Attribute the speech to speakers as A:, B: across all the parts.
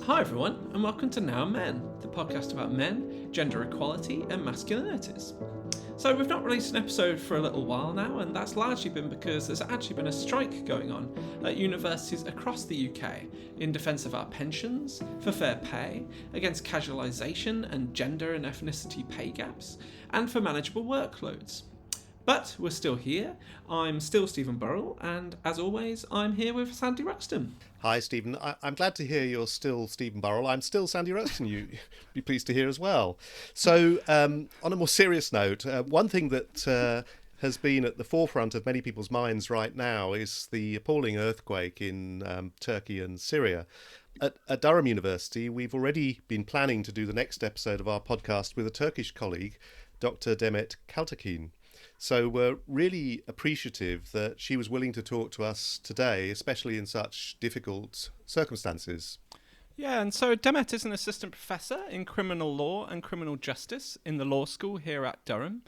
A: Hi everyone, and welcome to Now Men, the podcast about men, gender equality, and masculinities. So we've not released an episode for a little while now, and that's largely been because there's actually been a strike going on at universities across the UK in defence of our pensions, for fair pay, against casualisation and gender and ethnicity pay gaps, and for manageable workloads. But we're still here. I'm still Stephen Burrell, and as always, I'm here with Sandy Ruxton.
B: Hi, Stephen. I'm glad to hear you're still Stephen Burrell. I'm still Sandy Ruxton. You'd be pleased to hear as well. So, on a more serious note, one thing that has been at the forefront of many people's minds right now is the appalling earthquake in Turkey and Syria. At Durham University, we've already been planning to do the next episode of our podcast with a Turkish colleague, Dr. Demet Çaltekin. So we're really appreciative that she was willing to talk to us today, especially in such difficult circumstances.
A: Yeah, and so Demet is an assistant professor in criminal law and criminal justice in the law school here at Durham.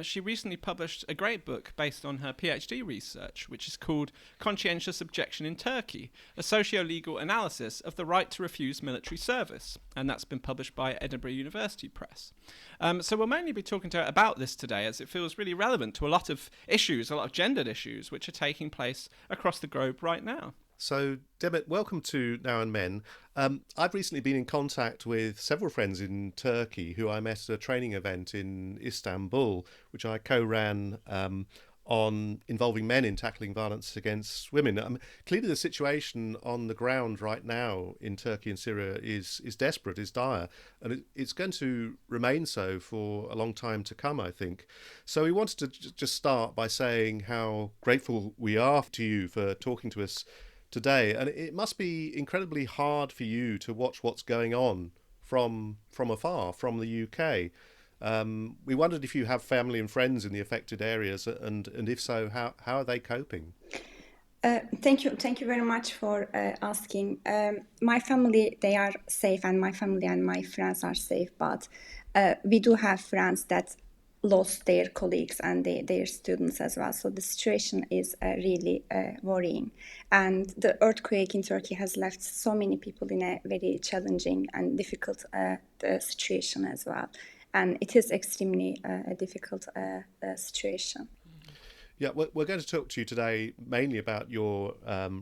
A: She recently published a great book based on her PhD research, which is called Conscientious Objection in Turkey, a socio-legal analysis of the right to refuse military service, and that's been published by Edinburgh University Press. So we'll mainly be talking to her about this today, as it feels really relevant to a lot of issues, a lot of gendered issues, which are taking place across the globe right now.
B: So, Demet, welcome to Now and Men. I've recently been in contact with several friends in Turkey who I met at a training event in Istanbul, which I co-ran on involving men in tackling violence against women. Clearly the situation on the ground right now in Turkey and Syria is desperate, is dire, and it's going to remain so for a long time to come, I think. So we wanted to just start by saying how grateful we are to you for talking to us today, and it must be incredibly hard for you to watch what's going on from afar, from the UK. We wondered if you have family and friends in the affected areas, and if so, how are they coping?
C: Thank you very much for asking. My family, they are safe, and my family and my friends are safe, but we do have friends that lost their colleagues and their students as well. So the situation is really worrying. And the earthquake in Turkey has left so many people in a very challenging and difficult situation as well. And it is extremely a difficult situation.
B: Yeah, we're going to talk to you today mainly about your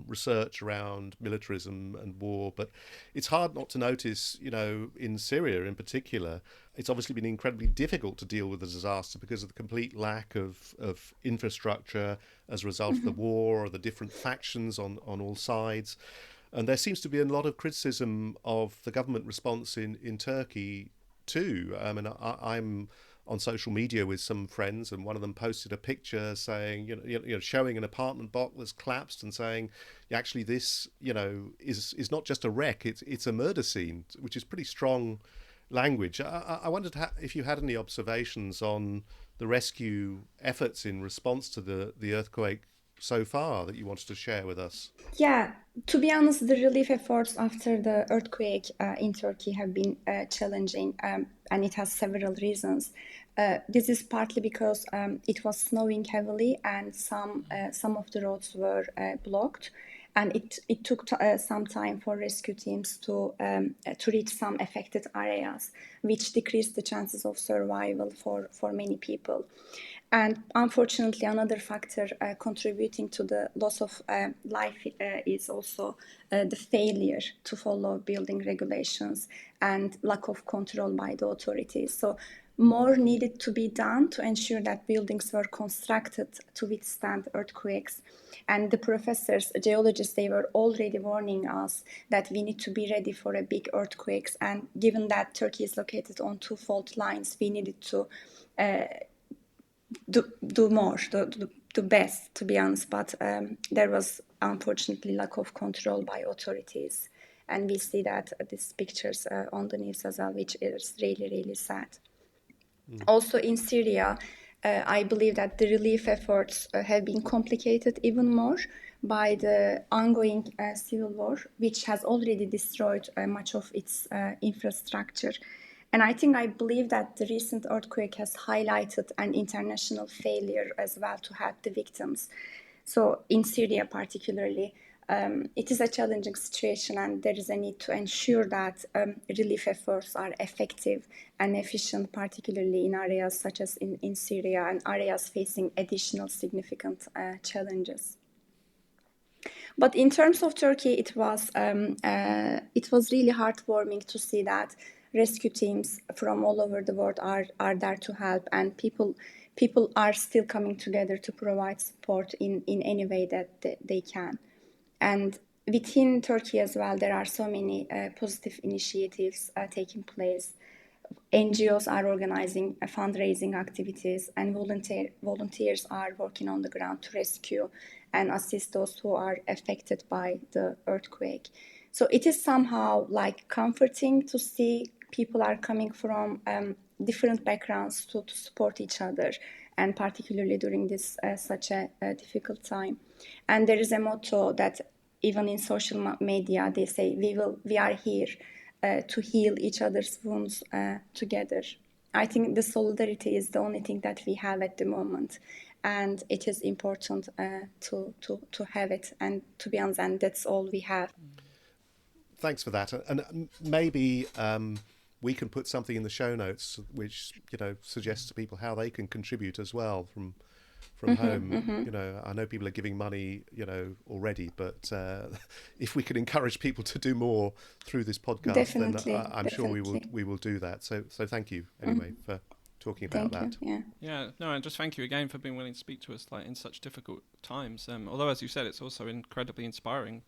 B: research around militarism and war, but it's hard not to notice, in Syria in particular, it's obviously been incredibly difficult to deal with the disaster because of the complete lack of infrastructure as a result of the war or the different factions on all sides. And there seems to be a lot of criticism of the government response in Turkey too. I mean, I'm on social media with some friends, and one of them posted a picture saying, showing an apartment block that's collapsed and saying, actually, this, is not just a wreck; it's a murder scene, which is pretty strong language. I wondered if you had any observations on the rescue efforts in response to the earthquake so far that you wanted to share with us.
C: Yeah, to be honest, the relief efforts after the earthquake in Turkey have been challenging, and it has several reasons. This is partly because it was snowing heavily, and some of the roads were blocked, and it took some time for rescue teams to reach some affected areas, which decreased the chances of survival for many people. And unfortunately, another factor contributing to the loss of life is also the failure to follow building regulations and lack of control by the authorities. So more needed to be done to ensure that buildings were constructed to withstand earthquakes. And the professors, geologists, they were already warning us that we need to be ready for a big earthquakes. And given that Turkey is located on two fault lines, we needed to do more, do best, to be honest. But there was unfortunately lack of control by authorities. And we see that these pictures on the news as well, which is really, really sad. Also in Syria, I believe that the relief efforts have been complicated even more by the ongoing civil war, which has already destroyed much of its infrastructure. And I believe that the recent earthquake has highlighted an international failure as well to help the victims. So in Syria particularly, It is a challenging situation, and there is a need to ensure that relief efforts are effective and efficient, particularly in areas such as in Syria and areas facing additional significant challenges. But in terms of Turkey, it was really heartwarming to see that rescue teams from all over the world are there to help, and people are still coming together to provide support in any way that they can. And within Turkey as well, there are so many positive initiatives taking place. NGOs are organizing fundraising activities, and volunteers are working on the ground to rescue and assist those who are affected by the earthquake. So it is somehow like comforting to see people are coming from different backgrounds to support each other, and particularly during this such a difficult time. And there is a motto that even in social media they say, we are here to heal each other's wounds together. I think the solidarity is the only thing that we have at the moment, and it is important to have it, and to be honest, and that's all we have.
B: Thanks for that. And maybe we can put something in the show notes which, you know, suggests to people how they can contribute as well from home. You know, I know people are giving money, you know, already, but if we can encourage people to do more through this podcast, then I'm sure we will do that. So thank you anyway for talking about that.
A: Yeah, no, and just thank you again for being willing to speak to us like in such difficult times. Although, as you said, it's also incredibly inspiring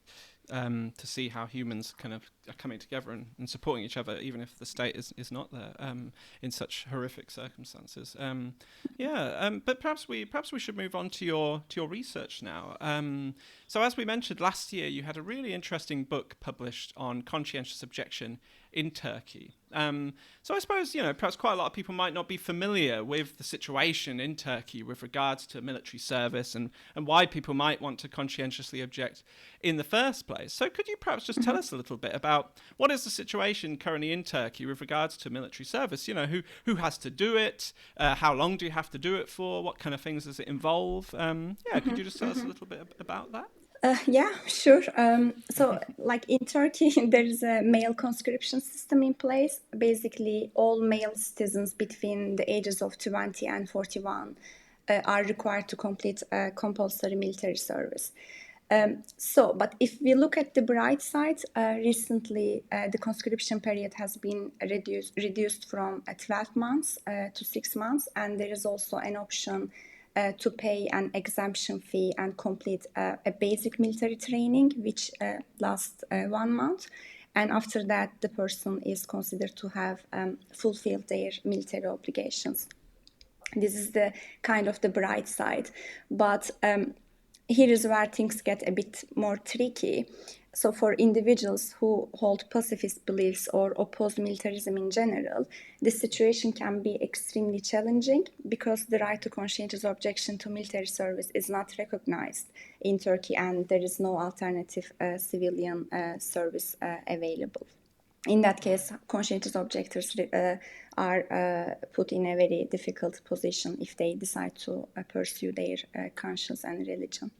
A: to see how humans kind of are coming together and supporting each other, even if the state is not there in such horrific circumstances. But perhaps we should move on to your research now. So as we mentioned last year, you had a really interesting book published on conscientious objection in Turkey. So I suppose, you know, perhaps quite a lot of people might not be familiar with the situation in Turkey with regards to military service and why people might want to conscientiously object in the first place. So could you perhaps just tell us a little bit about what is the situation currently in Turkey with regards to military service? You know, who has to do it? How long do you have to do it for? What kind of things does it involve? Could you just tell us a little bit about that?
C: Yeah, sure. So, like in Turkey, there is a male conscription system in place. Basically, all male citizens between the ages of 20 and 41 are required to complete compulsory military service. But if we look at the bright side, recently the conscription period has been reduced from 12 months to 6 months, and there is also an option to pay an exemption fee and complete a basic military training, which lasts 1 month. And after that, the person is considered to have fulfilled their military obligations. This is the kind of the bright side. But here is where things get a bit more tricky. So for individuals who hold pacifist beliefs or oppose militarism in general, this situation can be extremely challenging because the right to conscientious objection to military service is not recognized in Turkey, and there is no alternative civilian service available. In that case, conscientious objectors are put in a very difficult position if they decide to pursue their conscience and religion.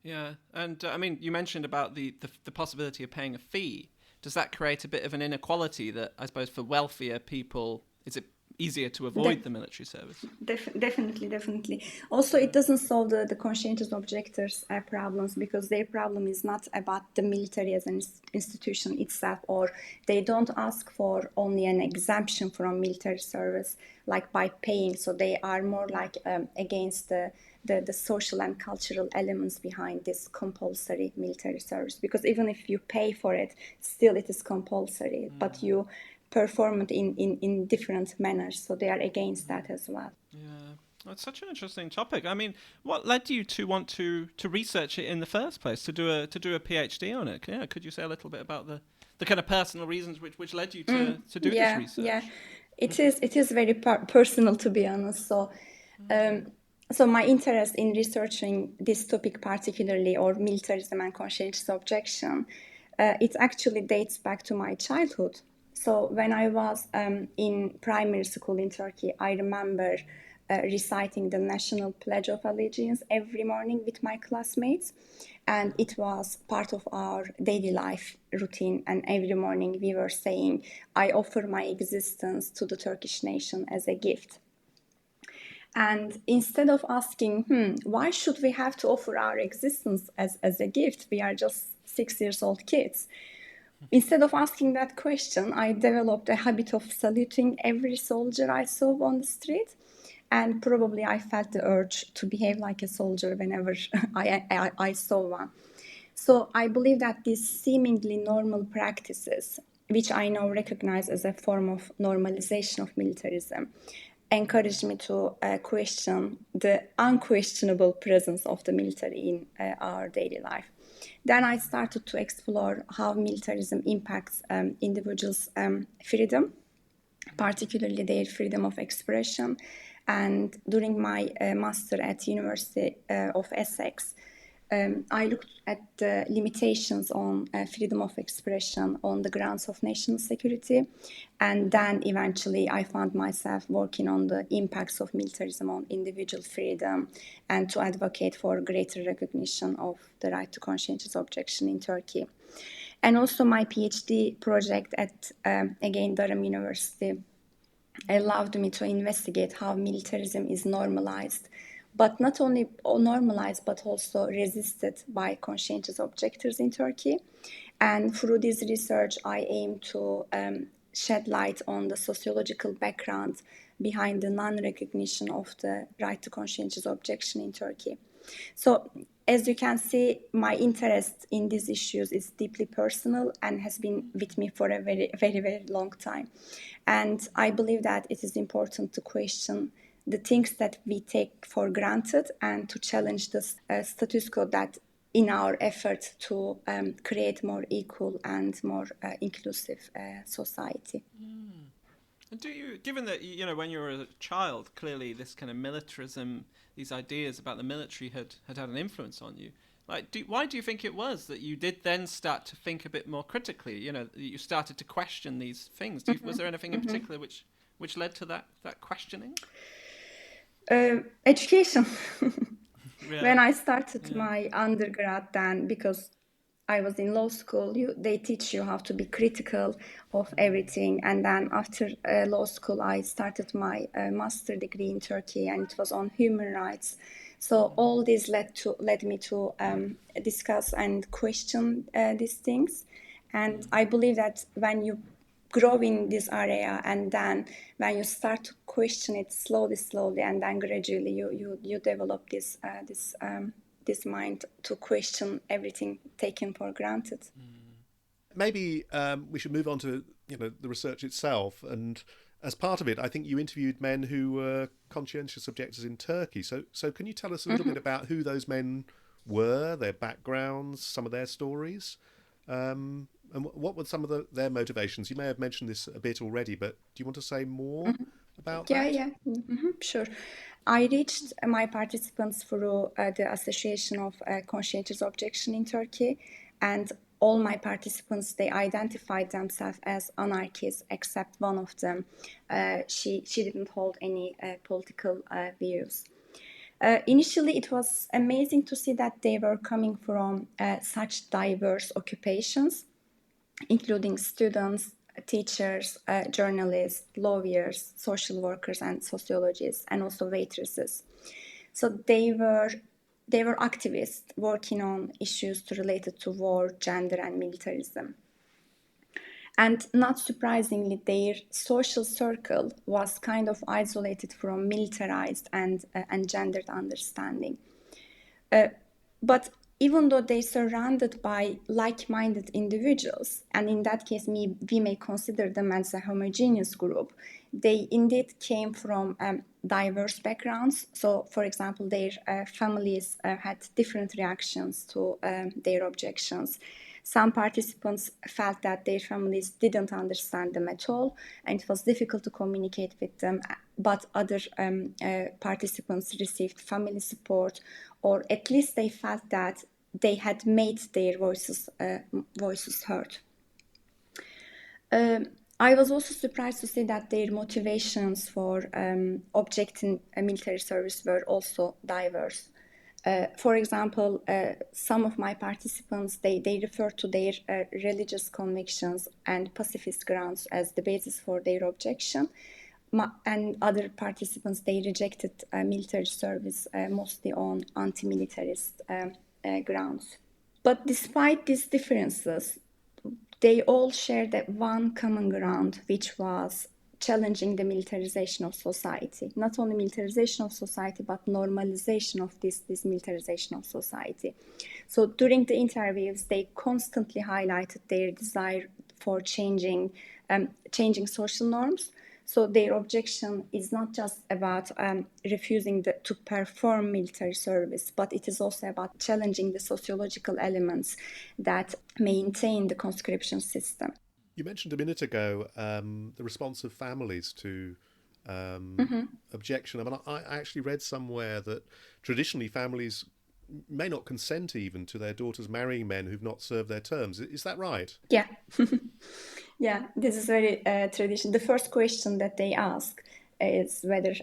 A: Yeah, and I mean, you mentioned about the possibility of paying a fee. Does that create a bit of an inequality that, I suppose, for wealthier people, is it easier to avoid the military service?
C: Definitely. Also, it doesn't solve the conscientious objectors' problems, because their problem is not about the military as an institution itself, or they don't ask for only an exemption from military service, like by paying. So they are more like against the social and cultural elements behind this compulsory military service, because even if you pay for it, still it is compulsory, but you perform it in different manners, so they are against that as well.
A: Yeah, it's such an interesting topic. I mean, what led you to want to research it in the first place, to do a PhD on it? Yeah, could you say a little bit about the kind of personal reasons which led you to do this research?
C: Yeah, it is very personal, to be honest. So my interest in researching this topic particularly, or militarism and conscientious objection, it actually dates back to my childhood. So when I was in primary school in Turkey, I remember reciting the National Pledge of Allegiance every morning with my classmates. And it was part of our daily life routine. And every morning we were saying, I offer my existence to the Turkish nation as a gift. And instead of asking, why should we have to offer our existence as a gift? We are just 6-year-old kids. Instead of asking that question, I developed a habit of saluting every soldier I saw on the street. And probably I felt the urge to behave like a soldier whenever I saw one. So I believe that these seemingly normal practices, which I now recognize as a form of normalization of militarism, encouraged me to question the unquestionable presence of the military in our daily life. Then I started to explore how militarism impacts individuals' freedom, particularly their freedom of expression. And during my master at University of Essex, I looked at the limitations on freedom of expression on the grounds of national security. And then eventually I found myself working on the impacts of militarism on individual freedom and to advocate for greater recognition of the right to conscientious objection in Turkey. And also my PhD project at, again, Durham University allowed me to investigate how militarism is normalized, but not only normalized, but also resisted by conscientious objectors in Turkey. And through this research, I aim to shed light on the sociological background behind the non-recognition of the right to conscientious objection in Turkey. So, as you can see, my interest in these issues is deeply personal and has been with me for a very, very, very long time. And I believe that it is important to question the things that we take for granted and to challenge the status quo that in our effort to create more equal and more inclusive society.
A: And do you, given that, you know, when you were a child, clearly this kind of militarism, these ideas about the military had an influence on you. Like, why do you think it was that you did then start to think a bit more critically? You know, you started to question these things. Was there anything in particular which led to that questioning?
C: Education.
A: Yeah.
C: When I started my undergrad, then, because I was in law school, they teach you how to be critical of everything. And then after law school, I started my master degree in Turkey, and it was on human rights. So all this led me to discuss and question these things. And I believe that when you grow in this area, and then when you start to question it slowly, and then gradually you develop this mind to question everything taken for granted.
B: Maybe we should move on to the research itself. And as part of it, I think you interviewed men who were conscientious objectors in Turkey. So can you tell us a little bit about who those men were, their backgrounds, some of their stories? And what were some of their motivations? You may have mentioned this a bit already, but do you want to say more about that?
C: Yeah, sure. I reached my participants through the Association of Conscientious Objection in Turkey, and all my participants, they identified themselves as anarchists, except one of them. She didn't hold any political views. Initially, it was amazing to see that they were coming from such diverse occupations, including students, teachers, journalists, lawyers, social workers, and sociologists, and also waitresses. So they were activists working on issues related to war, gender, and militarism. And not surprisingly, their social circle was kind of isolated from militarized and gendered understanding. But even though they're surrounded by like-minded individuals, and in that case, we may consider them as a homogeneous group, they indeed came from diverse backgrounds. So, for example, their families had different reactions to their objections. Some participants felt that their families didn't understand them at all, and it was difficult to communicate with them. But other participants received family support, or at least they felt that they had made their voices heard. I was also surprised to see that their motivations for objecting a military service were also diverse. For example, some of my participants, they refer to their religious convictions and pacifist grounds as the basis for their objection. And other participants, they rejected military service mostly on anti-militarist grounds. But despite these differences, they all shared that one common ground, which was challenging the militarization of society. Not only militarization of society, but normalization of this militarization of society. So during the interviews, they constantly highlighted their desire for changing social norms. So their objection is not just about refusing to perform military service, but it is also about challenging the sociological elements that maintain the conscription system.
B: You mentioned a minute ago the response of families to objection. I mean, I actually read somewhere that traditionally families may not consent even to their daughters marrying men who've not served their terms. Is that right?
C: Yeah. Yeah, this is very traditional. The first question that they ask is whether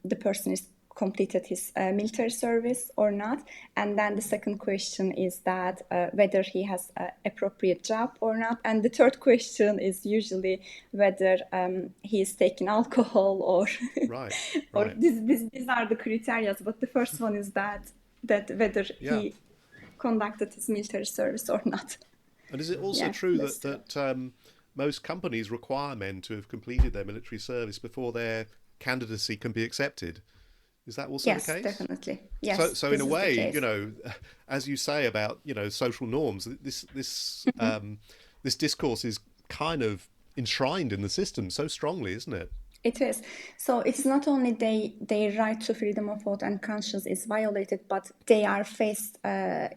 C: the person is completed his military service or not, and then the second question is that whether he has an appropriate job or not, and the third question is usually whether he is taking alcohol or
B: Right.
C: or
B: Right.
C: these are the criteria. But the first one is that whether
B: Yeah.
C: he conducted his military service or not.
B: And is it also
C: Yeah,
B: true
C: that's true.
B: that most companies require men to have completed their military service before their candidacy can be accepted? Is that also the
C: Yes,
B: case?
C: definitely.
B: So,
C: Yes,
B: so in
C: this
B: a
C: is the
B: way,
C: case.
B: as you say about social norms, this discourse is kind of enshrined in the system so strongly, isn't it?
C: It is. So it's not only their right to freedom of thought and conscience is violated, but they are faced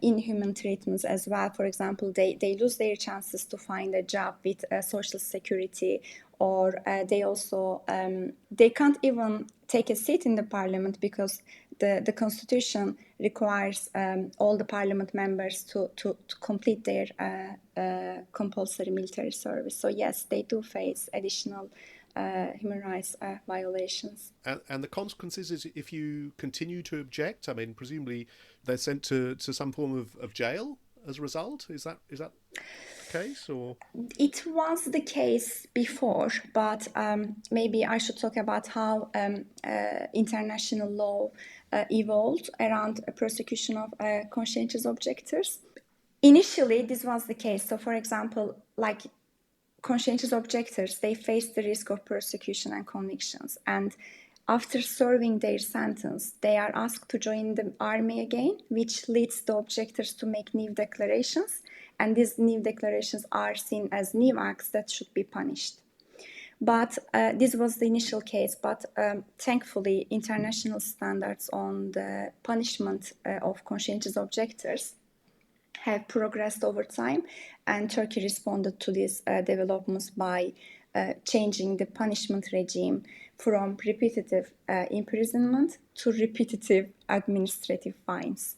C: inhuman treatments as well. For example, they lose their chances to find a job with social security, or they also they can't even take a seat in the parliament because the constitution requires all the parliament members to complete their compulsory military service. So yes, they do face additional human rights violations.
B: And the consequences is if you continue to object. I mean, presumably they're sent to some form of jail as a result. Is that the case or?
C: It was the case before, but maybe I should talk about how international law evolved around persecution of conscientious objectors. Initially, this was the case. So, for example, like conscientious objectors, they face the risk of persecution and convictions. And after serving their sentence, they are asked to join the army again, which leads the objectors to make new declarations. And these new declarations are seen as new acts that should be punished. But this was the initial case. But thankfully, international standards on the punishment of conscientious objectors have progressed over time, and Turkey responded to these developments by changing the punishment regime from repetitive imprisonment to repetitive administrative fines.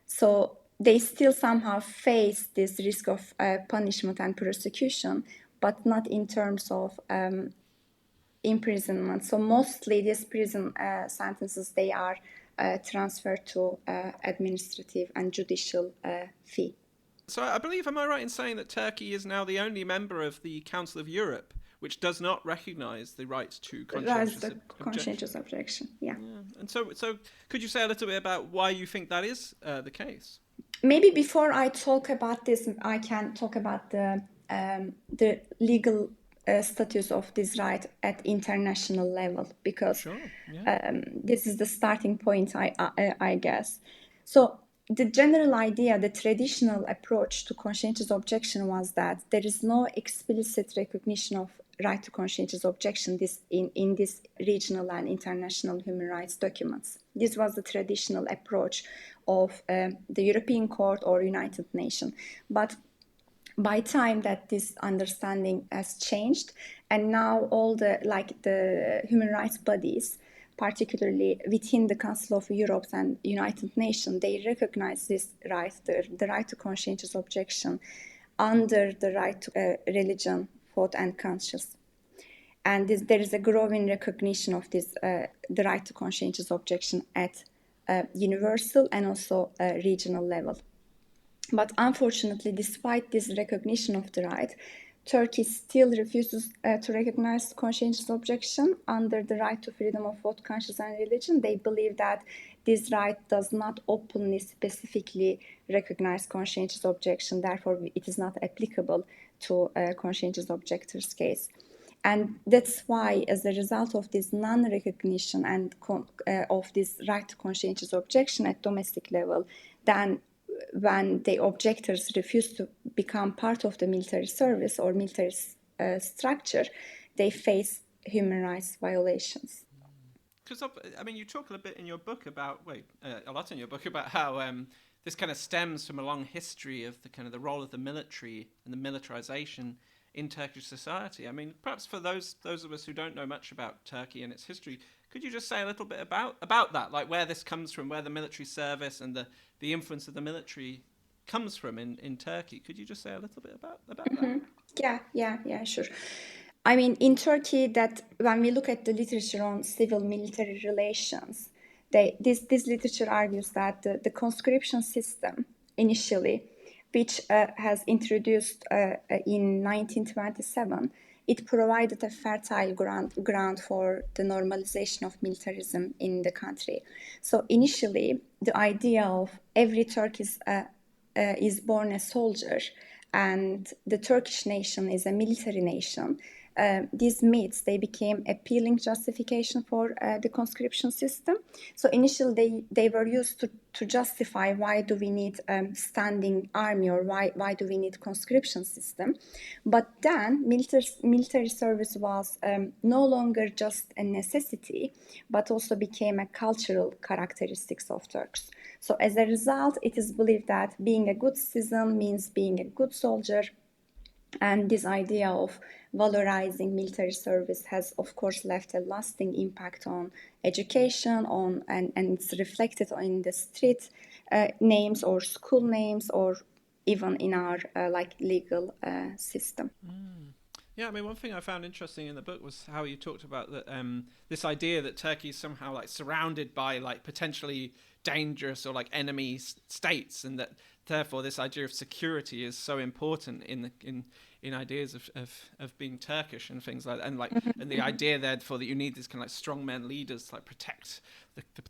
C: So they still somehow face this risk of punishment and persecution, but not in terms of imprisonment. So mostly these prison sentences, they are transferred to administrative and judicial fee.
A: So I believe, am I right in saying that Turkey is now the only member of the Council of Europe which does not recognise the right to
C: That's
A: conscientious
C: the
A: objection?
C: conscientious objection. Yeah.
A: And so could you say a little bit about why you think that is the case?
C: Maybe before I talk about this, I can talk about the legal status of this right at international level, because
A: Sure. Yeah.
C: this is the starting point, I guess. So the general idea, the traditional approach to conscientious objection was that there is no explicit recognition of right to conscientious objection in this regional and international human rights documents. This was the traditional approach of the European Court or United Nations. But by time that this understanding has changed, and now all the human rights bodies, particularly within the Council of Europe and United Nations, they recognize this right, the right to conscientious objection, under the right to religion thought and conscious. And there is a growing recognition of this, the right to conscientious objection at universal and also regional level. But unfortunately, despite this recognition of the right, Turkey still refuses to recognize conscientious objection under the right to freedom of thought, conscience, and religion. They believe that this right does not openly, specifically recognize conscientious objection. Therefore, it is not applicable to conscientious objectors' case. And that's why, as a result of this non-recognition and of this right to conscientious objection at domestic level, then when the objectors refuse to become part of the military service or military structure, they face human rights violations.
A: Because I mean, you talk a bit in your book about a lot in your book about how this kind of stems from a long history of the kind of the role of the military and the militarization in Turkish society. I mean, perhaps for those of us who don't know much about Turkey and its history, could you just say a little bit about that, like where this comes from, where the military service and the influence of the military comes from in Turkey? Could you just say a little bit about that?
C: Yeah, sure. I mean, in Turkey, that when we look at the literature on civil-military relations, this literature argues that the conscription system initially, which has introduced in 1927, it provided a fertile ground for the normalization of militarism in the country. So initially, the idea of every Turk is born a soldier and the Turkish nation is a military nation. These myths, they became appealing justification for the conscription system. So initially they were used to justify why do we need standing army or why do we need conscription system. But then military service was no longer just a necessity, but also became a cultural characteristics of Turks. So as a result, it is believed that being a good citizen means being a good soldier. And this idea of valorizing military service has, of course, left a lasting impact on education, and it's reflected in the street names or school names, or even in our legal system.
A: Yeah, I mean, one thing I found interesting in the book was how you talked about that this idea that Turkey is somehow like surrounded by like potentially dangerous or like enemy states, and that therefore this idea of security is so important in ideas of being Turkish and things like that, and the idea therefore that you need these kind of like strongmen leaders to like protect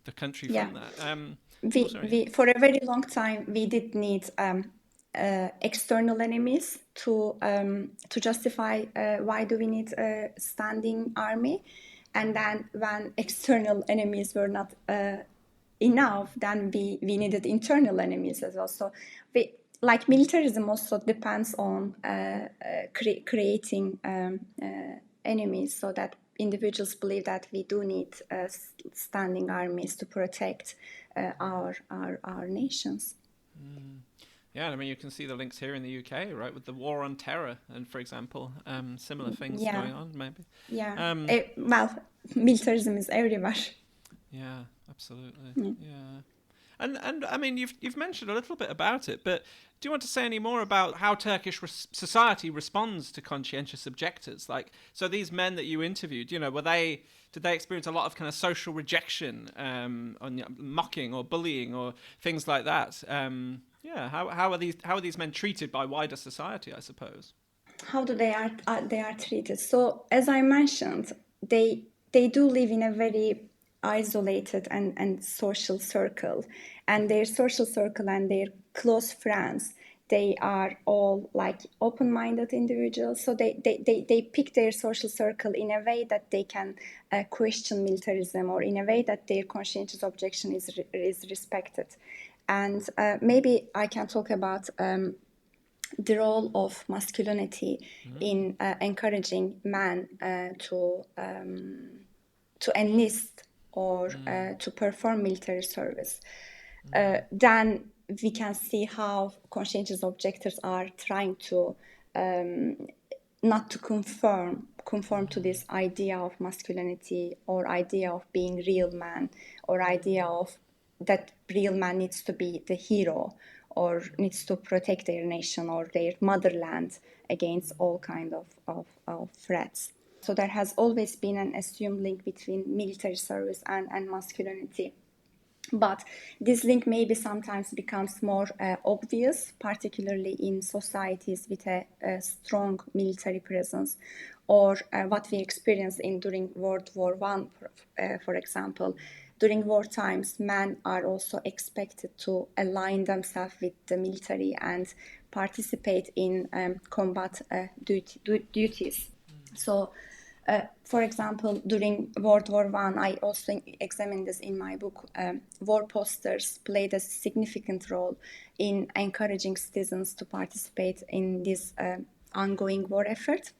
A: the country from that.
C: We for a very long time we did need external enemies to justify why do we need a standing army, and then when external enemies were not enough, then we needed internal enemies as well. So militarism also depends on creating enemies, so that individuals believe that we do need standing armies to protect our nations.
A: Yeah, I mean, you can see the links here in the UK, right, with the war on terror, and for example, similar things going on, maybe.
C: Yeah. Militarism is everywhere.
A: Yeah, absolutely. Yeah. And I mean, you've mentioned a little bit about it, but do you want to say any more about how Turkish society responds to conscientious objectors? Like, so these men that you interviewed, did they experience a lot of kind of social rejection, on mocking or bullying or things like that? How are these men treated by wider society, I suppose?
C: How do they are treated? So as I mentioned, they do live in a very isolated and social circle, and their social circle and their close friends, they are all like open-minded individuals. So they pick their social circle in a way that they can question militarism, or in a way that their conscientious objection is respected. And maybe I can talk about the role of masculinity in encouraging men to enlist or to perform military service. Then we can see how conscientious objectors are trying to not to conform to this idea of masculinity, or idea of being real man, or idea of that real man needs to be the hero, or needs to protect their nation or their motherland against all kind of threats. So there has always been an assumed link between military service and masculinity. But this link maybe sometimes becomes more obvious, particularly in societies with a strong military presence, or what we experienced during World War I, for example. During war times, men are also expected to align themselves with the military and participate in combat duties. So, for example, during World War I also examined this in my book. War posters played a significant role in encouraging citizens to participate in this ongoing war effort.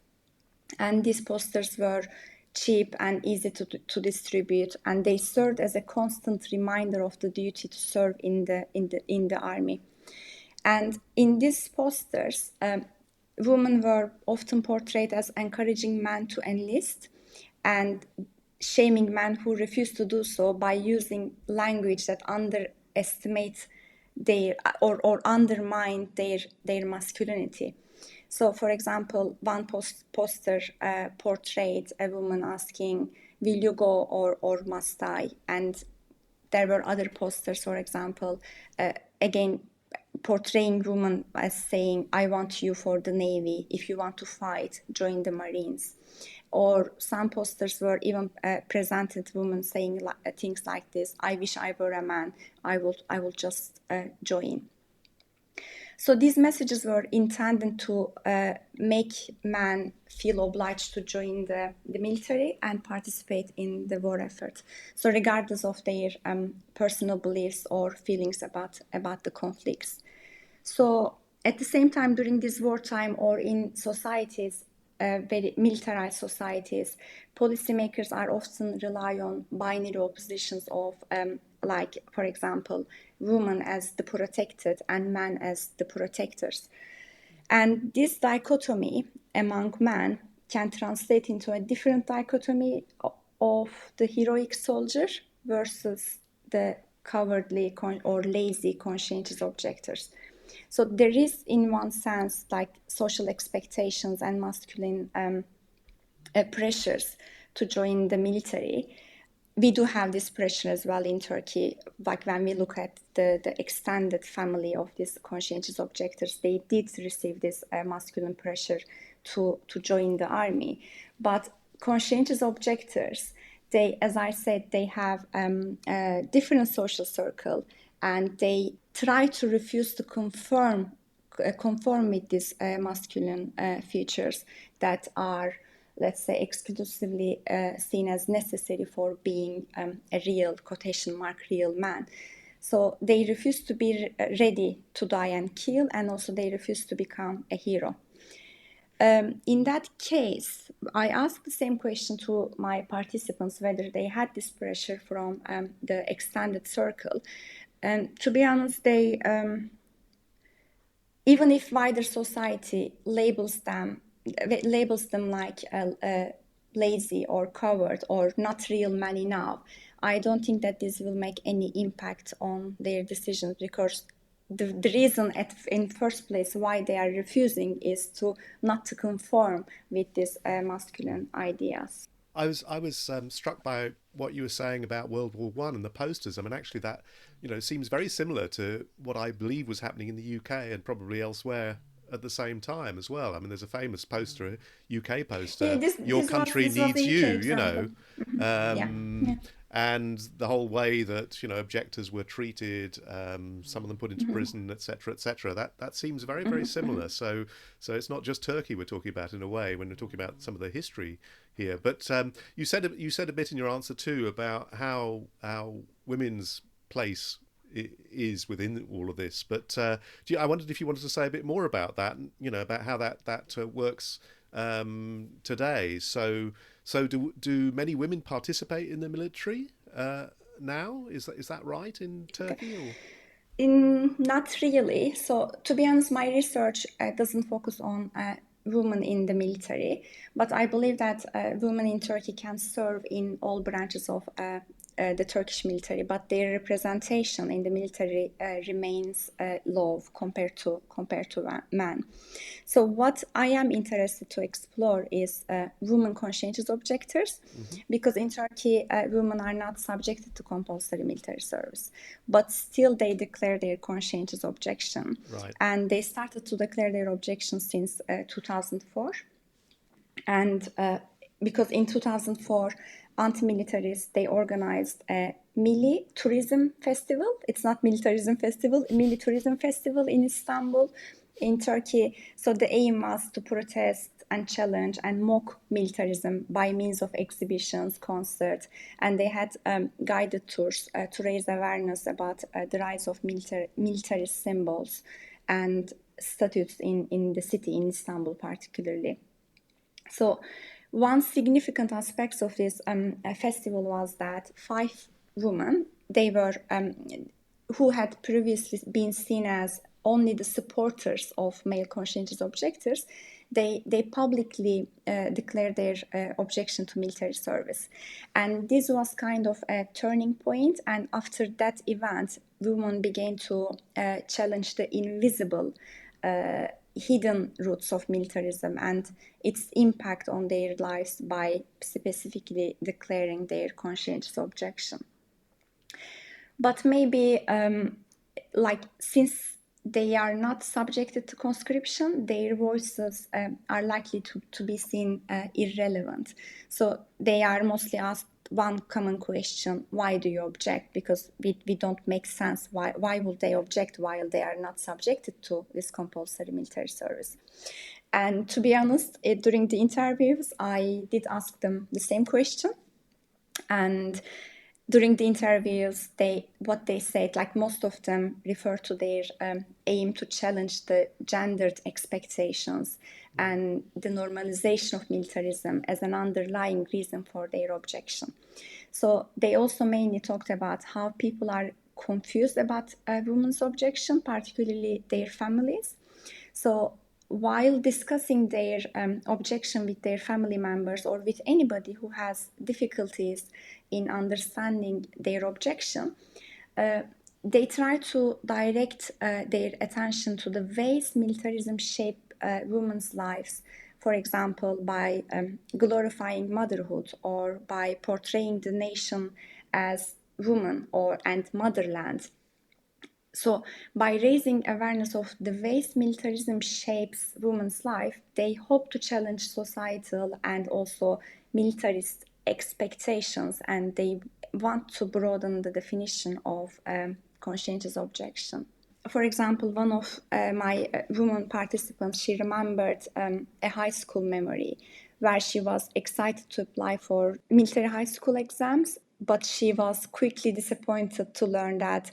C: And these posters were cheap and easy to distribute, and they served as a constant reminder of the duty to serve in the army. And in these posters, women were often portrayed as encouraging men to enlist and shaming men who refused to do so by using language that underestimates their or undermine their masculinity. So, for example, one poster portrayed a woman asking, "Will you go or must I?" And there were other posters, for example, again portraying women as saying, "I want you for the Navy. If you want to fight, join the Marines." Or some posters were even presented women saying things like this: "I wish I were a man. I will just join." So these messages were intended to make men feel obliged to join the military and participate in the war effort. So regardless of their personal beliefs or feelings about the conflicts. So at the same time, during this wartime or in societies, very militarized societies, policymakers are often rely on binary oppositions of like, for example, women as the protected and men as the protectors. And this dichotomy among men can translate into a different dichotomy of the heroic soldier versus the cowardly or lazy conscientious objectors. So there is, in one sense, like social expectations and masculine pressures to join the military. We do have this pressure as well in Turkey. Like when we look at the extended family of these conscientious objectors, they did receive this masculine pressure to join the army. But conscientious objectors, they, as I said, they have a different social circle, and they try to refuse to conform with these masculine features that are, let's say, exclusively seen as necessary for being a real, quotation mark, real man. So they refuse to be ready to die and kill, and also they refuse to become a hero. In that case, I asked the same question to my participants, whether they had this pressure from the extended circle. And to be honest, they, even if wider society labels them like lazy or coward or not real men enough, I don't think that this will make any impact on their decisions, because the reason in first place why they are refusing is not to conform with these masculine ideas.
B: I was struck by what you were saying about World War I and the posters. I mean, actually, that seems very similar to what I believe was happening in the UK and probably elsewhere at the same time as well. I mean, there's a famous poster, a UK poster, "Your country needs you,"
C: Yeah.
B: and the whole way that objectors were treated, some of them put into prison, etc., etc. That seems very, very similar. So it's not just Turkey we're talking about in a way when we're talking about some of the history here. But you said a bit in your answer too about how women's place is within all of this. But I wondered if you wanted to say a bit more about that, about how that works today. So do many women participate in the military now? Is that right in Turkey? Or?
C: Not really. So to be honest, my research doesn't focus on women in the military, but I believe that women in Turkey can serve in all branches of the Turkish military, but their representation in the military remains low compared to men. So what I am interested to explore is women conscientious objectors, because in Turkey women are not subjected to compulsory military service, but still they declare their conscientious objection.
B: Right.
C: And they started to declare their objection since 2004. And because in 2004, anti-militarists, they organized a Militarism festival. It's not militarism festival, Militarism festival in Istanbul, in Turkey. So the aim was to protest and challenge and mock militarism by means of exhibitions, concerts, and they had guided tours to raise awareness about the rise of militarist symbols and statutes in the city, in Istanbul particularly. So one significant aspect of this festival was that 5 women, they were who had previously been seen as only the supporters of male conscientious objectors, they publicly declared their objection to military service. And this was kind of a turning point. And after that event, women began to challenge the invisible hidden roots of militarism and its impact on their lives by specifically declaring their conscientious objection. But maybe, since they are not subjected to conscription, their voices are likely to be seen irrelevant. So they are mostly asked one common question: why do you object? Because we don't make sense. Why would they object while they are not subjected to this compulsory military service? And to be honest, during the interviews, I did ask them the same question. And during the interviews, what they said, like most of them refer to their aim to challenge the gendered expectations and the normalization of militarism as an underlying reason for their objection. So they also mainly talked about how people are confused about a woman's objection, particularly their families. So while discussing their objection with their family members or with anybody who has difficulties in understanding their objection, they try to direct their attention to the ways militarism shaped women's lives. For example, by glorifying motherhood or by portraying the nation as woman and motherland. So by raising awareness of the ways militarism shapes women's life, they hope to challenge societal and also militarist expectations, and they want to broaden the definition of conscientious objection. For example, one of my women participants, she remembered a high school memory where she was excited to apply for military high school exams, but she was quickly disappointed to learn that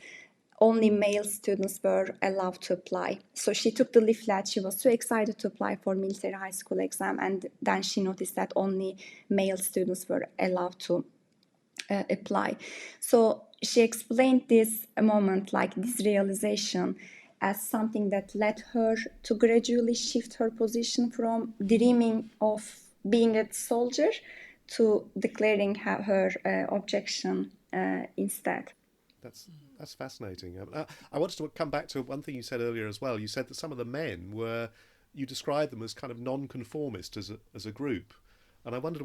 C: only male students were allowed to apply. So she took the leaflet, she was so excited to apply for military high school exam, and then she noticed that only male students were allowed to apply. So she explained this moment, like this realization, as something that led her to gradually shift her position from dreaming of being a soldier to declaring her objection instead.
B: That's fascinating. I wanted to come back to one thing you said earlier as well. You said that some of the men you described them as kind of non-conformist as a group, and I wondered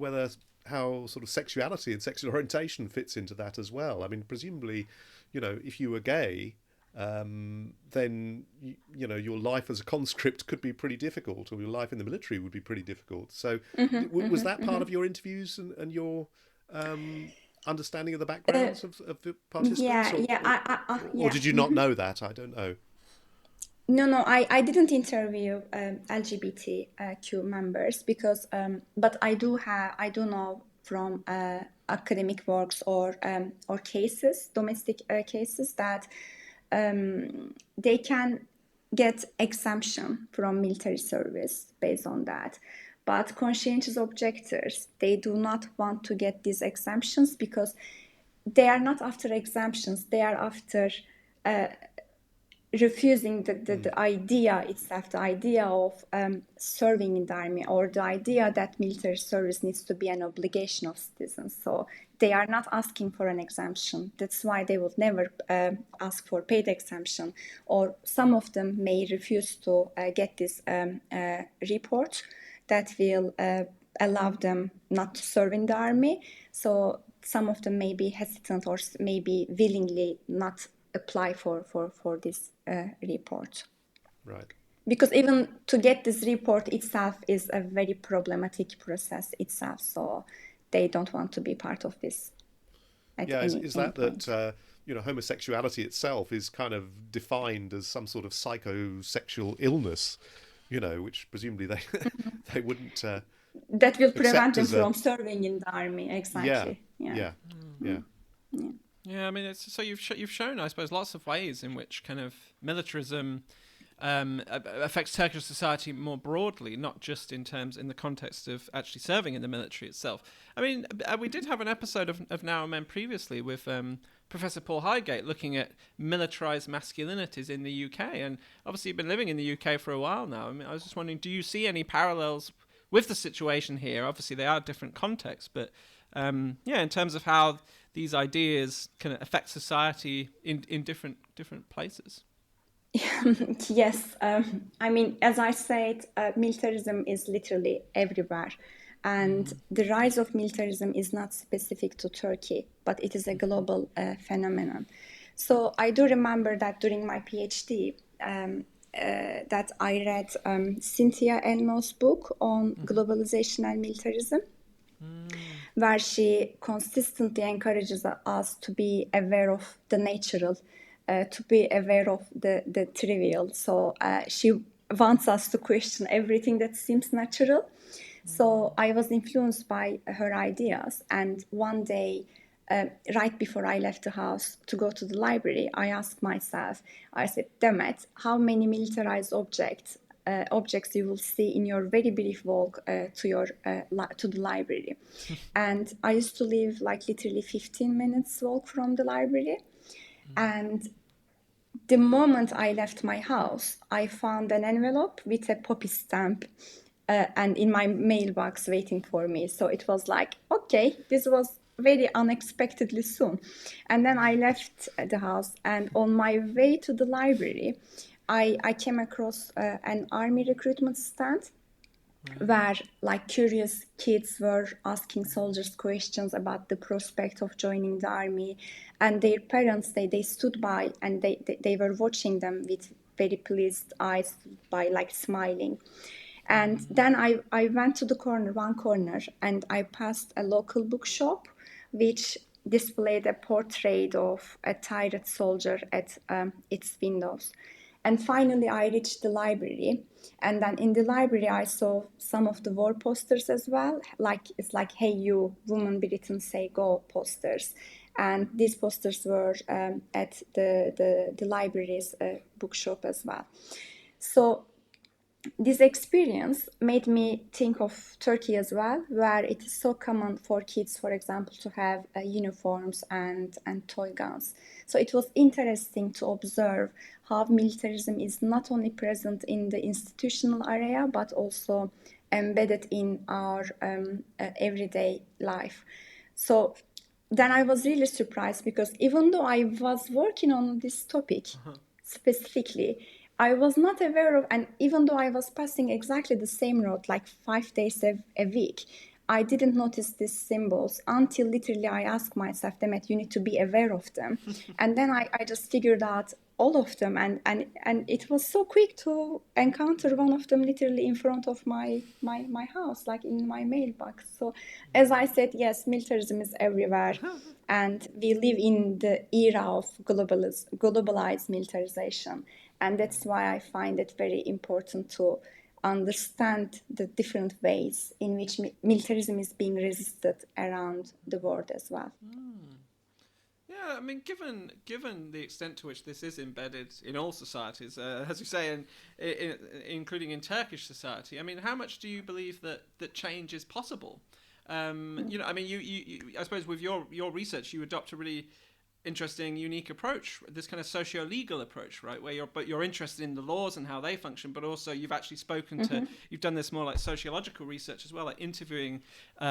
B: how sort of sexuality and sexual orientation fits into that as well. I mean, presumably, if you were gay, then your life as a conscript could be pretty difficult, or your life in the military would be pretty difficult. So, was that part of your interviews and your understanding of the backgrounds of the participants? Or did you not know that? I don't know.
C: No, I didn't interview LGBTQ members because, but I do know from academic works or cases, domestic cases, that they can get exemption from military service based on that. But conscientious objectors, they do not want to get these exemptions because they are not after exemptions. They are after refusing the idea itself, the idea of serving in the army, or the idea that military service needs to be an obligation of citizens. So they are not asking for an exemption. That's why they would never ask for paid exemption, or some of them may refuse to get this report that will allow them not to serve in the army. So some of them may be hesitant or maybe willingly not apply for this report.
B: Right.
C: Because even to get this report itself is a very problematic process itself, so they don't want to be part of this.
B: Is that homosexuality itself is kind of defined as some sort of psychosexual illness, which presumably they wouldn't.
C: That will prevent them from serving in the army. Exactly.
B: Yeah.
A: I mean, so you've shown, I suppose, lots of ways in which kind of militarism affects Turkish society more broadly, not just in the context of actually serving in the military itself. I mean, we did have an episode of Now and Men previously with Professor Paul Highgate looking at militarized masculinities in the UK, and obviously you've been living in the UK for a while now. I mean, I was just wondering, do you see any parallels with the situation here? Obviously, they are different contexts, but in terms of how these ideas can affect society in different places.
C: Yes, I mean, as I said, militarism is literally everywhere, and the rise of militarism is not specific to Turkey, but it is a global phenomenon. So I do remember that during my PhD, that I read Cynthia Eno's book on globalization and militarism, where she consistently encourages us to be aware of the natural, to be aware of the trivial. So she wants us to question everything that seems natural. So I was influenced by her ideas, and one day, right before I left the house to go to the library, I asked myself, I said, Demet, how many militarized objects you will see in your very brief walk to the library? And I used to live like literally 15 minutes walk from the library. And the moment I left my house, I found an envelope with a poppy stamp and in my mailbox waiting for me. So it was like, okay, this was very unexpectedly soon. And then I left the house, and on my way to the library, I came across an army recruitment stand where like curious kids were asking soldiers questions about the prospect of joining the army, and their parents, they stood by and they were watching them with very pleased eyes, by like smiling. And then I went to one corner, and I passed a local bookshop which displayed a portrait of a tired soldier at its windows. And finally, I reached the library, and then in the library, I saw some of the war posters as well. It's like, "Hey, you, woman Britain say go" posters, and these posters were at the library's bookshop as well. So this experience made me think of Turkey as well, where it is so common for kids, for example, to have uniforms and toy guns. So it was interesting to observe how militarism is not only present in the institutional area, but also embedded in our everyday life. So then I was really surprised, because even though I was working on this topic specifically, I was not aware of, and even though I was passing exactly the same road, like 5 days a week, I didn't notice these symbols until literally I asked myself, Demet, you need to be aware of them. And then I just figured out all of them, and it was so quick to encounter one of them literally in front of my house, like in my mailbox. So as I said, yes, militarism is everywhere, and we live in the era of globalized militarization. And that's why I find it very important to understand the different ways in which militarism is being resisted around the world as well.
A: Yeah, I mean, given the extent to which this is embedded in all societies, as you say, including in Turkish society, I mean, how much do you believe that change is possible? I mean, you I suppose with your research, you adopt a really interesting, unique approach, this kind of socio-legal approach, right? Where you're interested in the laws and how they function, but also you've actually spoken to, you've done this more like sociological research as well, like interviewing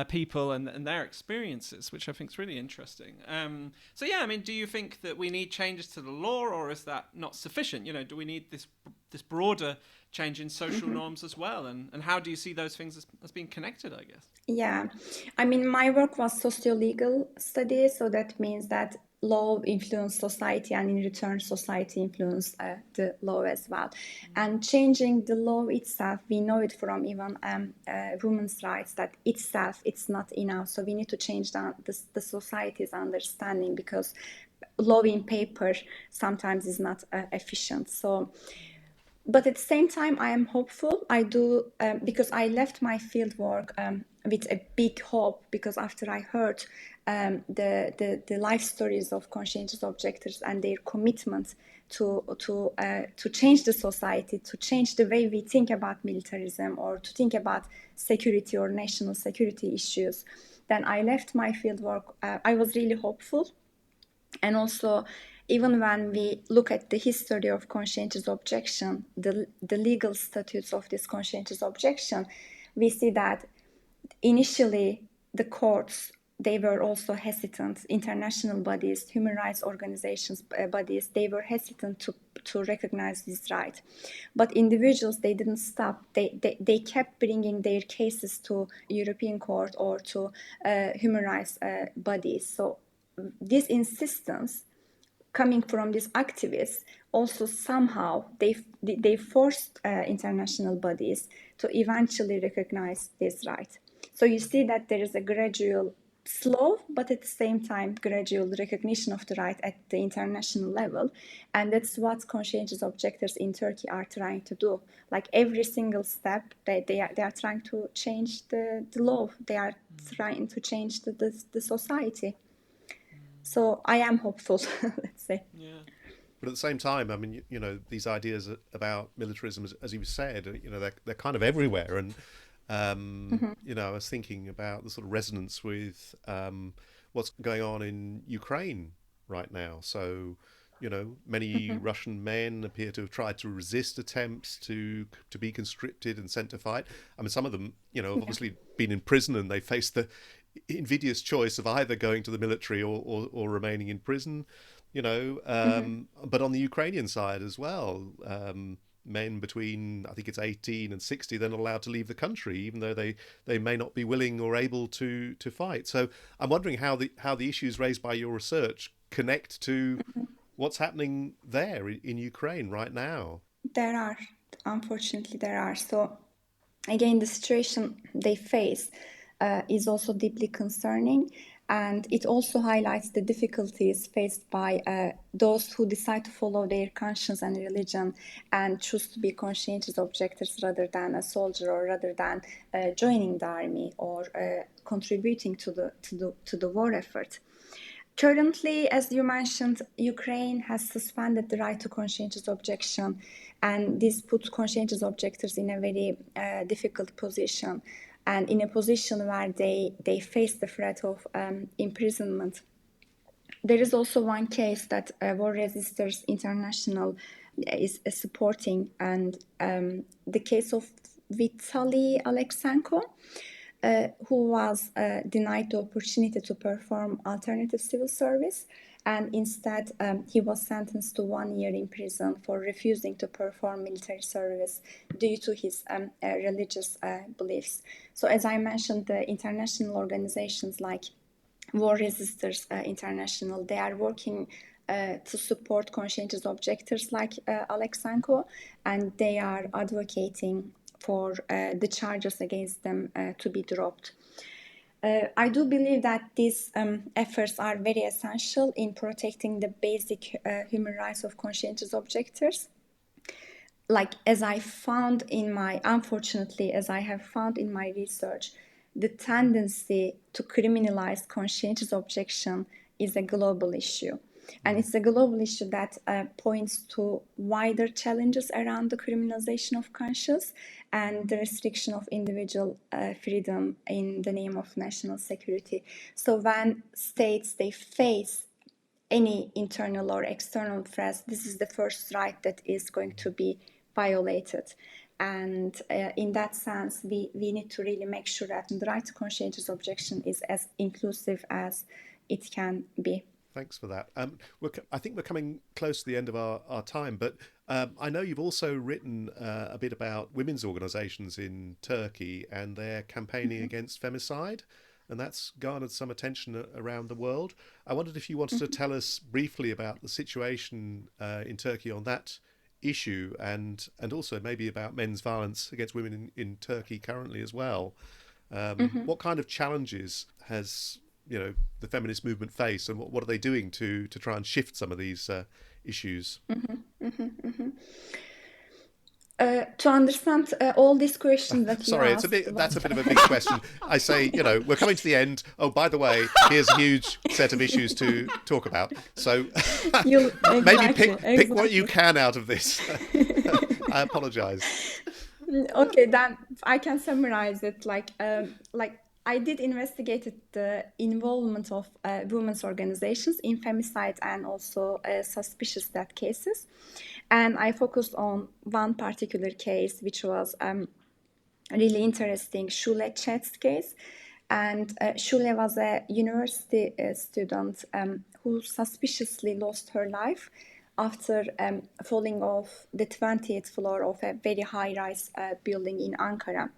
A: people and their experiences, which I think is really interesting. So yeah, I mean, do you think that we need changes to the law, or is that not sufficient? You know, do we need this broader change in social norms as well? And how do you see those things as being connected, I guess?
C: Yeah, I mean, my work was socio-legal studies, so that means that law influenced society, and in return, society influenced the law as well. And changing the law itself, we know it from even women's rights that itself it's not enough. So we need to change the society's understanding, because law in paper sometimes is not efficient. So. But at the same time, I am hopeful. I do, because I left my field work with a big hope, because after I heard the life stories of conscientious objectors and their commitment to change the society, to change the way we think about militarism, or to think about security or national security issues, then I left my field work. I was really hopeful. And also, even when we look at the history of conscientious objection, the legal statutes of this conscientious objection, we see that initially the courts, they were also hesitant. International bodies, human rights organizations, bodies, they were hesitant to recognize this right. But individuals, they didn't stop. They kept bringing their cases to European Court or to human rights bodies. So this insistence coming from these activists also somehow they forced international bodies to eventually recognize this right. So you see that there is a gradual, slow, but at the same time gradual recognition of the right at the international level, and that's what conscientious objectors in Turkey are trying to do. Like every single step, they are trying to change the law. They are trying to change the society. So I am hopeful, let's say.
A: Yeah.
B: But at the same time, I mean, you know, these ideas about militarism, as you said, you know, they're kind of everywhere. And, you know, I was thinking about the sort of resonance with what's going on in Ukraine right now. So, you know, many Russian men appear to have tried to resist attempts to be conscripted and sent to fight. I mean, some of them, you know, have obviously been in prison, and they face the invidious choice of either going to the military or remaining in prison, you know. But on the Ukrainian side as well, men between, I think it's 18 and 60, they're not allowed to leave the country, even though they may not be willing or able to fight. So I'm wondering how the issues raised by your research connect to what's happening there in Ukraine right now.
C: Unfortunately, there are. So again, the situation they face is also deeply concerning, and it also highlights the difficulties faced by those who decide to follow their conscience and religion and choose to be conscientious objectors rather than a soldier, or rather than joining the army or contributing to the war effort. Currently, as you mentioned, Ukraine has suspended the right to conscientious objection, and this puts conscientious objectors in a very difficult position, and in a position where they face the threat of imprisonment. There is also one case that War Resisters International is supporting, and the case of Vitaly Alexenko, who was denied the opportunity to perform alternative civil service, and instead he was sentenced to 1 year in prison for refusing to perform military service due to his religious beliefs. So as I mentioned, the international organizations like War Resisters International, they are working to support conscientious objectors like Alexenko, and they are advocating for the charges against them to be dropped. I do believe that these efforts are very essential in protecting the basic human rights of conscientious objectors. Like, unfortunately, as I have found in my research, the tendency to criminalize conscientious objection is a global issue. And it's a global issue that points to wider challenges around the criminalization of conscience and the restriction of individual freedom in the name of national security. So when states, they face any internal or external threats, this is the first right that is going to be violated. And in that sense, we need to really make sure that the right to conscientious objection is as inclusive as it can be.
B: Thanks for that. I think we're coming close to the end of our time, but I know you've also written a bit about women's organisations in Turkey and their campaigning against femicide, and that's garnered some attention around the world. I wondered if you wanted to tell us briefly about the situation in Turkey on that issue, and also maybe about men's violence against women in Turkey currently as well. What kind of challenges has the feminist movement face, and what are they doing to try and shift some of these issues?
C: To understand all these questions that you
B: Sorry,
C: asked.
B: that's a bit of a big question. I say, we're coming to the end. Oh, by the way, here's a huge set of issues to talk about. So maybe pick what you can out of this. I apologize.
C: Okay, then I can summarize it like I did investigate the involvement of women's organizations in femicide and also suspicious death cases. And I focused on one particular case, which was really interesting, Shule Chet's case. And Shule was a university student who suspiciously lost her life after falling off the 20th floor of a very high-rise building in Ankara.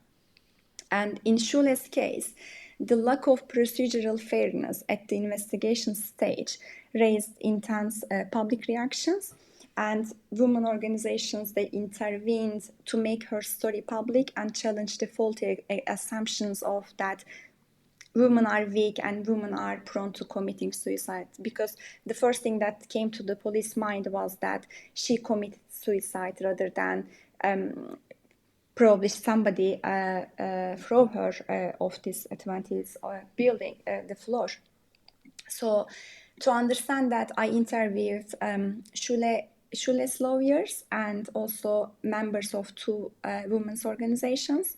C: And in Shule's case, the lack of procedural fairness at the investigation stage raised intense public reactions, and women organizations, they intervened to make her story public and challenge the faulty assumptions of that women are weak and women are prone to committing suicide, because the first thing that came to the police mind was that she committed suicide rather than probably somebody throw her off this 20th building, the floor. So to understand that, I interviewed Shule's lawyers and also members of two women's organizations,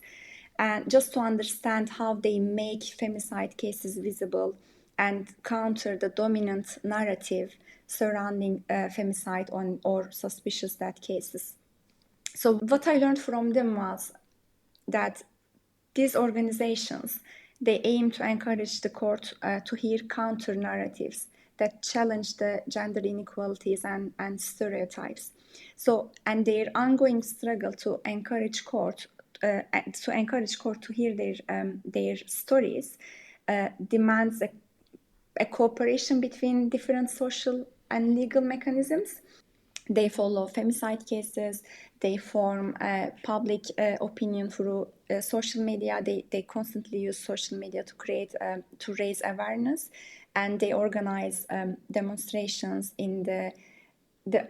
C: and just to understand how they make femicide cases visible and counter the dominant narrative surrounding femicide or suspicious death cases. So what I learned from them was that these organizations, they aim to encourage the court to hear counter narratives that challenge the gender inequalities and stereotypes. So, and their ongoing struggle to encourage court to hear their stories demands a cooperation between different social and legal mechanisms. They follow femicide cases, they form public opinion through social media, they constantly use social media to raise awareness, and they organize demonstrations in the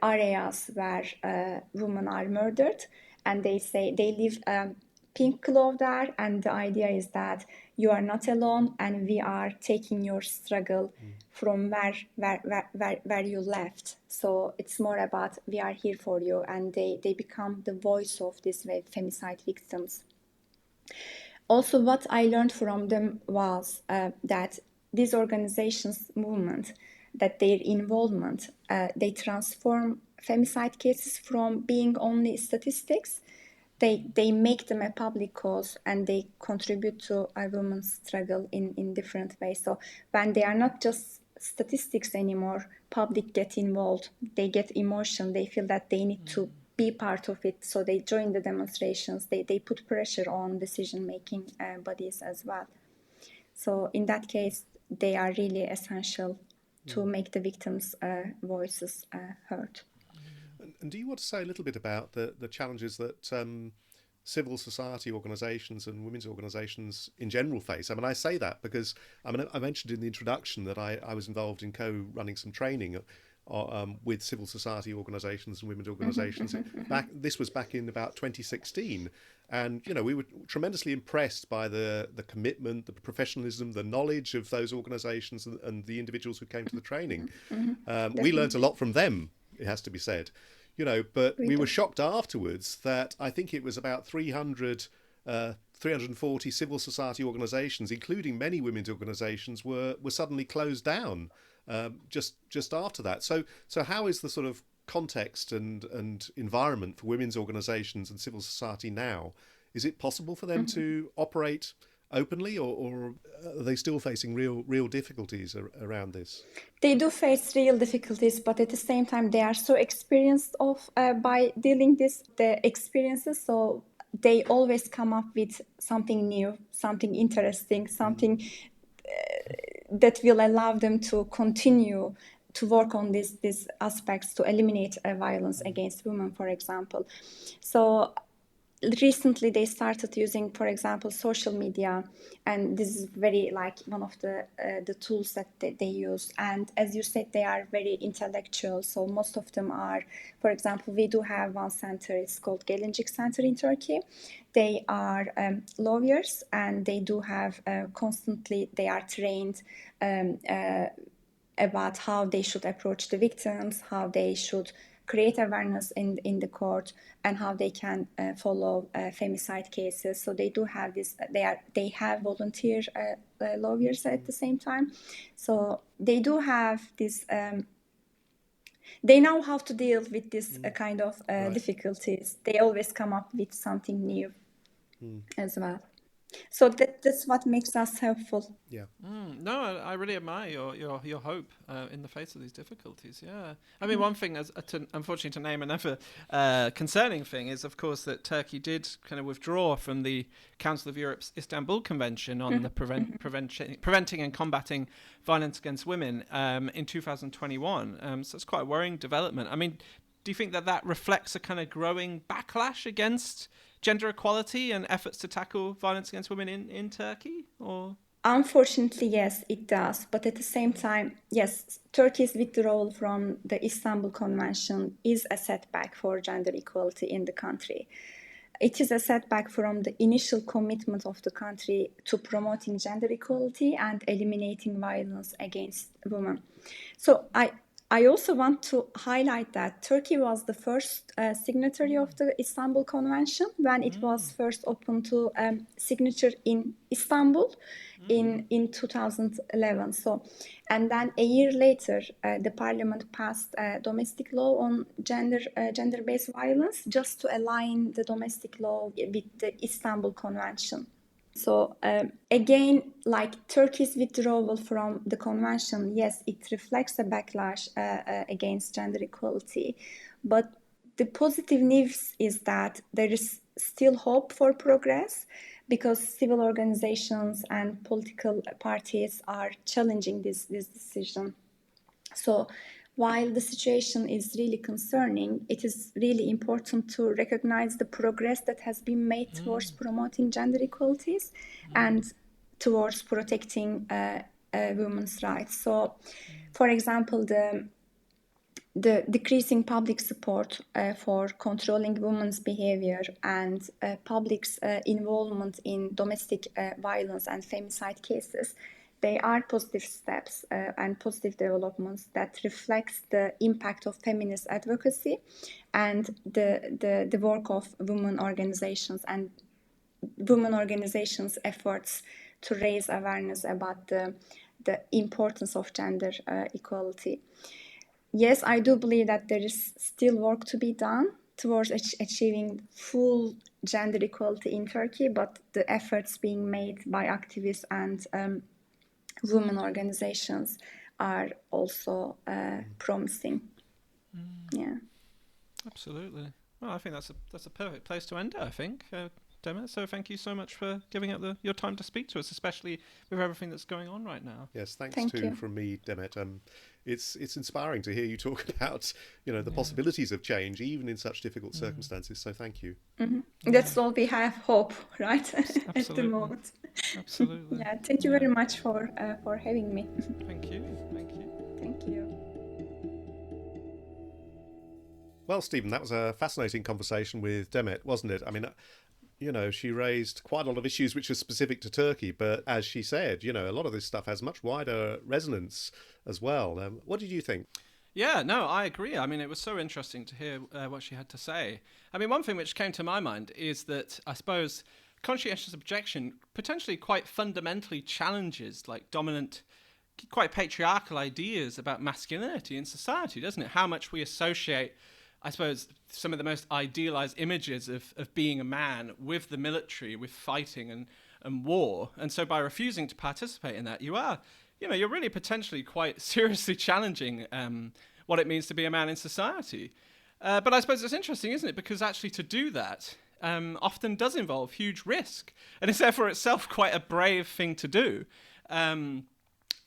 C: areas where women are murdered, and they say they leave pink cloth there, and the idea is that you are not alone and we are taking your struggle from where you left. So it's more about we are here for you, and they become the voice of these femicide victims. Also, what I learned from them was that these organizations' movement, that their involvement, they transform femicide cases from being only statistics. They make them a public cause, and they contribute to a woman's struggle in different ways. So when they are not just statistics anymore, public get involved, they get emotion, they feel that they need to be part of it, so they join the demonstrations, they put pressure on decision-making bodies as well. So in that case, they are really essential to make the victims' voices heard.
B: And do you want to say a little bit about the challenges that civil society organisations and women's organisations in general face? I mean, I say that because I mentioned in the introduction that I was involved in co-running some training with civil society organisations and women's organisations. This was back in about 2016. And, we were tremendously impressed by the commitment, the professionalism, the knowledge of those organisations and the individuals who came to the training. We learnt a lot from them, it has to be said. But we were shocked afterwards that I think it was about 340 civil society organisations, including many women's organisations, were suddenly closed down. just after that. So how is the sort of context and environment for women's organisations and civil society now? Is it possible for them to operate openly, or are they still facing real difficulties around this?
C: They do face real difficulties, but at the same time, they are so experienced by dealing the experiences. So they always come up with something new, something interesting, something that will allow them to continue to work on these aspects to eliminate violence against women, for example. So recently they started using, for example, social media, and this is very like one of the tools that they use. And as you said, they are very intellectual. So most of them are, for example, we do have one center, it's called Gelincik Center in Turkey. They are lawyers, and they do have constantly, they are trained about how they should approach the victims, how they should create awareness in the court, and how they can follow femicide cases. So they do have this. They have volunteer lawyers at the same time. So they do have this. They know how to deal with this kind of difficulties. They always come up with something new as well. So that's what makes us helpful.
B: Yeah.
A: No, I really admire your hope in the face of these difficulties. Yeah, I mean, one thing, unfortunately, to name another concerning thing, is of course that Turkey did kind of withdraw from the Council of Europe's Istanbul Convention on the preventing and combating violence against women in 2021. So it's quite a worrying development. I mean, do you think that reflects a kind of growing backlash against gender equality and efforts to tackle violence against women in Turkey? Or
C: unfortunately, yes, it does. But at the same time, yes, Turkey's withdrawal from the Istanbul Convention is a setback for gender equality in the country. It is a setback from the initial commitment of the country to promoting gender equality and eliminating violence against women. So I also want to highlight that Turkey was the first signatory of the Istanbul Convention when it was first opened to signature in Istanbul in 2011. So, and then a year later, the parliament passed a domestic law on gender-based violence, just to align the domestic law with the Istanbul Convention. So again, like Turkey's withdrawal from the convention, yes, it reflects a backlash against gender equality. But the positive news is that there is still hope for progress, because civil organizations and political parties are challenging this decision. So while the situation is really concerning, it is really important to recognize the progress that has been made towards promoting gender equalities and towards protecting women's rights. So, for example, the decreasing public support for controlling women's behavior and public's involvement in domestic violence and femicide cases, they are positive steps and positive developments that reflects the impact of feminist advocacy and the work of women organizations and women organizations' efforts to raise awareness about the importance of gender equality. Yes, I do believe that there is still work to be done towards achieving full gender equality in Turkey, but the efforts being made by activists and women organizations are also promising. Yeah,
A: absolutely. Well, I think that's a perfect place to end it, I think, Demet. So thank you so much for giving up your time to speak to us, especially with everything that's going on right now.
B: Yes, thank you from me, Demet. It's inspiring to hear you talk about the possibilities of change even in such difficult circumstances. So thank you.
C: That's all we have, hope, right? At the moment.
A: Absolutely.
C: Yeah, thank you very much for having me.
A: Thank you.
C: Thank you.
B: Well, Stephen, that was a fascinating conversation with Demet, wasn't it? I mean, she raised quite a lot of issues which are specific to Turkey, but as she said, a lot of this stuff has much wider resonance as well. What did you think?
A: Yeah, no, I agree. I mean, it was so interesting to hear what she had to say. I mean, one thing which came to my mind is that I suppose conscientious objection potentially quite fundamentally challenges like dominant quite patriarchal ideas about masculinity in society, doesn't it? How much we associate, I suppose, some of the most idealized images of being a man with the military, with fighting and war. And so by refusing to participate in that, you're really potentially quite seriously challenging what it means to be a man in society. But I suppose it's interesting, isn't it? Because actually to do that often does involve huge risk, and it's therefore itself quite a brave thing to do,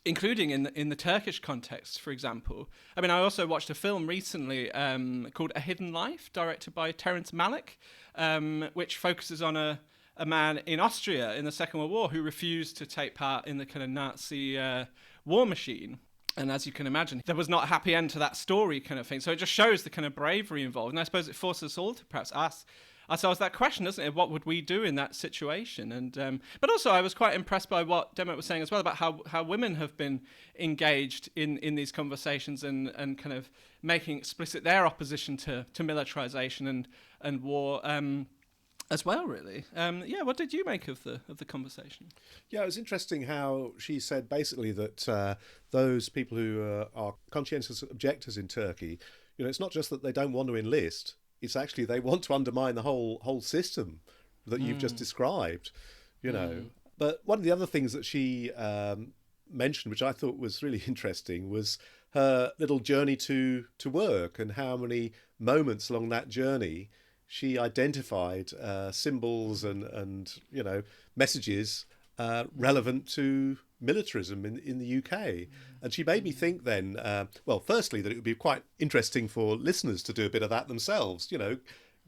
A: including in the Turkish context, for example. I mean, I also watched a film recently called A Hidden Life, directed by Terence Malick, which focuses on a man in Austria in the Second World War who refused to take part in the kind of Nazi war machine. And as you can imagine, there was not a happy end to that story kind of thing. So it just shows the kind of bravery involved. And I suppose it forces us all to perhaps ask ourselves that question, doesn't it? What would we do in that situation? And but also I was quite impressed by what Demet was saying as well about how women have been engaged in these conversations and kind of making explicit their opposition to militarization and war as well, really. What did you make of the conversation?
B: Yeah, it was interesting how she said basically that those people who are conscientious objectors in Turkey, it's not just that they don't want to enlist, it's actually they want to undermine the whole system that you've just described, But one of the other things that she mentioned, which I thought was really interesting, was her little journey to work and how many moments along that journey she identified symbols and messages relevant to militarism in the UK. And she made me think then, firstly, that it would be quite interesting for listeners to do a bit of that themselves,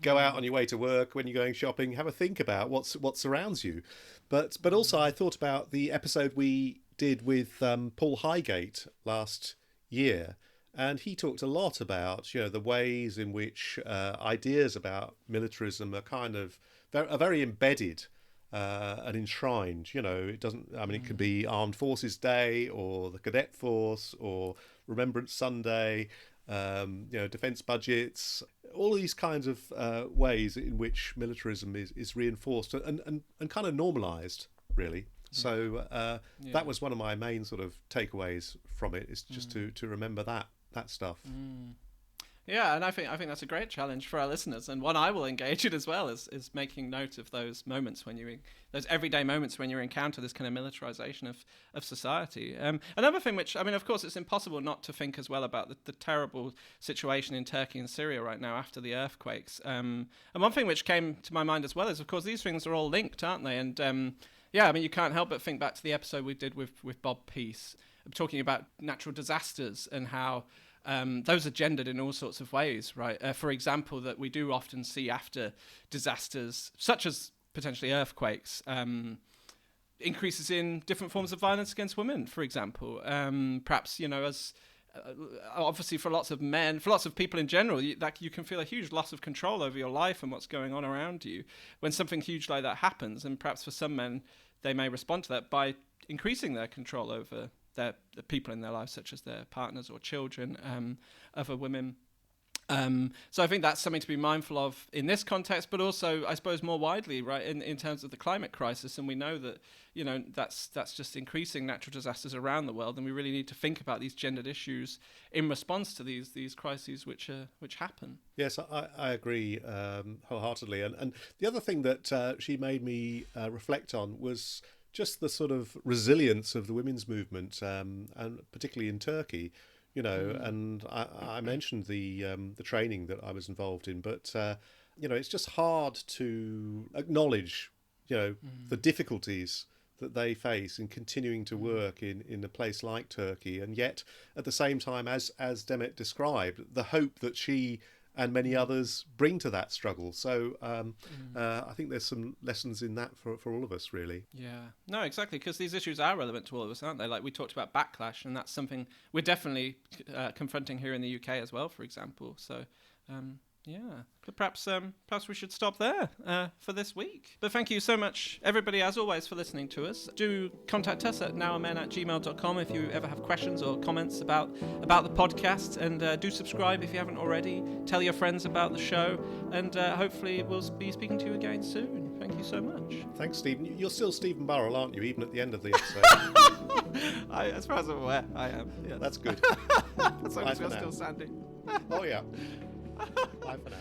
B: go out on your way to work, when you're going shopping, have a think about what surrounds you. But also I thought about the episode we did with Paul Highgate last year. And he talked a lot about, the ways in which ideas about militarism are very embedded and enshrined. It doesn't. I mean, it could be Armed Forces Day or the Cadet Force or Remembrance Sunday. Defence budgets. All these kinds of ways in which militarism is reinforced and kind of normalised, really. So that was one of my main sort of takeaways from it. Is just to remember that stuff.
A: Yeah, and I think that's a great challenge for our listeners, and one I will engage in as well is making note of those moments those everyday moments when you encounter this kind of militarization of society. Another thing, which of course, it's impossible not to think as well about the terrible situation in Turkey and Syria right now after the earthquakes. And one thing which came to my mind as well is, of course, these things are all linked, aren't they? And you can't help but think back to the episode we did with Bob Peace, talking about natural disasters and how those are gendered in all sorts of ways, right? For example, that we do often see after disasters, such as potentially earthquakes, increases in different forms of violence against women, for example. Perhaps, as obviously for lots of men, for lots of people in general, you can feel a huge loss of control over your life and what's going on around you when something huge like that happens. And perhaps for some men, they may respond to that by increasing their control over the people in their lives, such as their partners or children, other women. So I think that's something to be mindful of in this context, but also, I suppose, more widely, right, in terms of the climate crisis. And we know that, that's just increasing natural disasters around the world, and we really need to think about these gendered issues in response to these crises which happen.
B: Yes, I agree wholeheartedly. And the other thing that she made me reflect on was just the sort of resilience of the women's movement, and particularly in Turkey, and I mentioned the training that I was involved in, but it's just hard to acknowledge, the difficulties that they face in continuing to work in a place like Turkey, and yet at the same time, as Demet described, the hope that she and many others bring to that struggle. So I think there's some lessons in that for all of us, really.
A: Yeah, no, exactly, because these issues are relevant to all of us, aren't they? Like we talked about backlash, and that's something we're definitely confronting here in the UK as well, for example. So but perhaps we should stop there for this week. But thank you so much, everybody, as always, for listening to us. Do contact us at nowamen@gmail.com if you ever have questions or comments about the podcast, and do subscribe if you haven't already. Tell your friends about the show, and hopefully we'll be speaking to you again soon. Thank you. you so much.
B: Thanks, Stephen. You're still Stephen Burrell, aren't you, even at the end of the episode?
A: As far as I'm aware, I am. Yes.
B: That's good.
A: As long as you're still Sandy.
B: Oh, yeah. Bye for now.